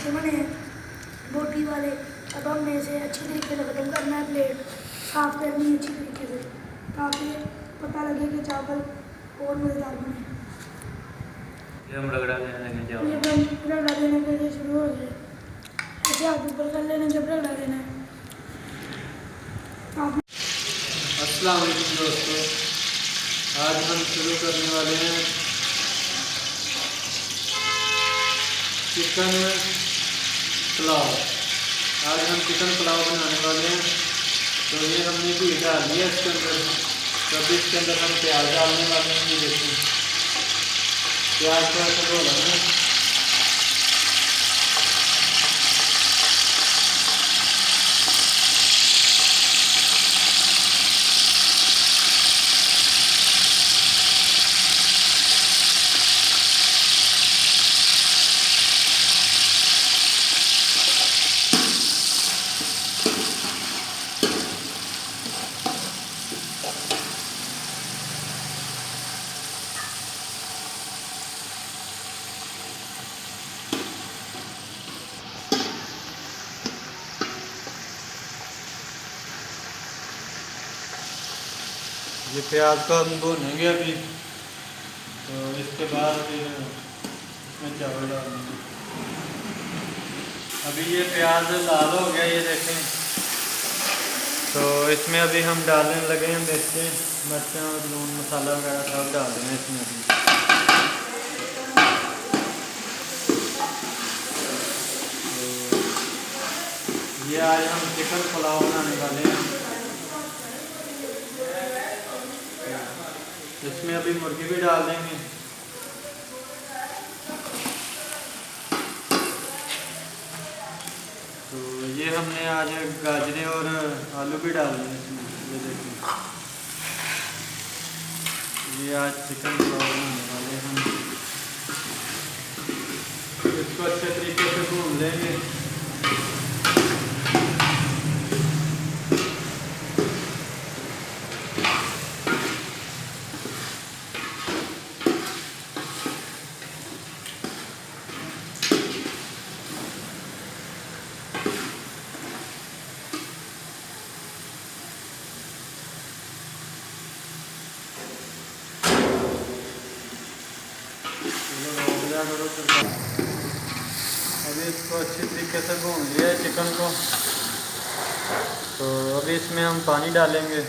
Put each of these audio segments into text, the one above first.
अच्छे बने हैं बोटी वाले। अब हमने इसे अच्छी तरीके से ख़त्म करना है, प्लेट साफ़ करनी है अच्छी तरीके से ताकि पता लगे कि चावल और मज़ेदार बने। ये हम रगड़ा देने लगे चावल। ये रगड़ा देने के लिए शुरू हो गए, ऐसे हाथ ऊपर कर लेना जब रगड़ा देना है। अस्सलाम वालेकुम दोस्तों, आज हम शुरू करने वाले हैं चिकन पुलाव। आज हम चिकन पुलाव बनाने वाले हैं। तो ये हमने घी डाल दिया इसके अंदर। तो अभी इसके अंदर हम प्याज डालने वाले हैं। ये देखिए प्याज को ऐसे धोना है। ये प्याज को हम भूनेंगे अभी। तो इसके बाद फिर इसमें चावल डालेंगे। अभी ये प्याज लाल हो गया, ये देखें। तो इसमें अभी हम डालने लगे हैं मिर्चें, मिर्चें और लून मसाला वगैरह सब डाल देंगे इसमें अभी। तो ये आज हम चिकन पुलाव बनाने वाले हैं। इसमें अभी मुर्गी भी डाल देंगे। तो ये हमने आज गाजरें और आलू भी डाल दिए इसमें। ये देखिए ये आज चिकन पुलाव बनाने वाले हम। इसको अच्छे तरीके से भून लेंगे। अभी इसको अच्छी तरीके से भून लिया है चिकन को। तो अभी इसमें हम पानी डालेंगे।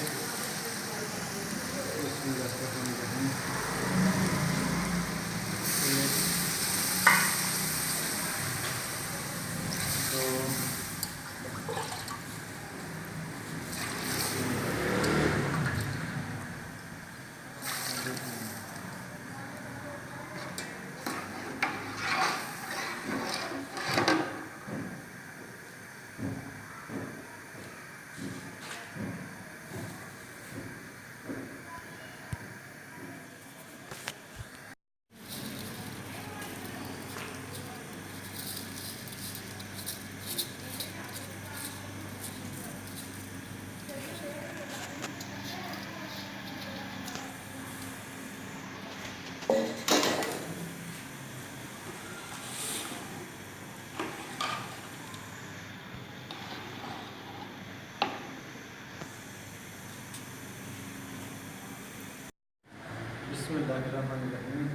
बिस्मिल्लाहिर्रहमानिर्रहीम।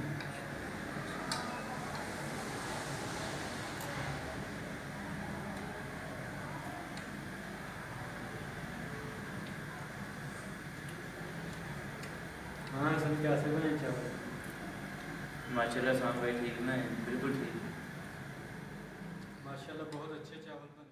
हाँ सब कैसे बने चावल? माशाल्लाह साहब भाई ठीक ना है, बिल्कुल ठीक। माशाल्लाह बहुत अच्छे चावल बने।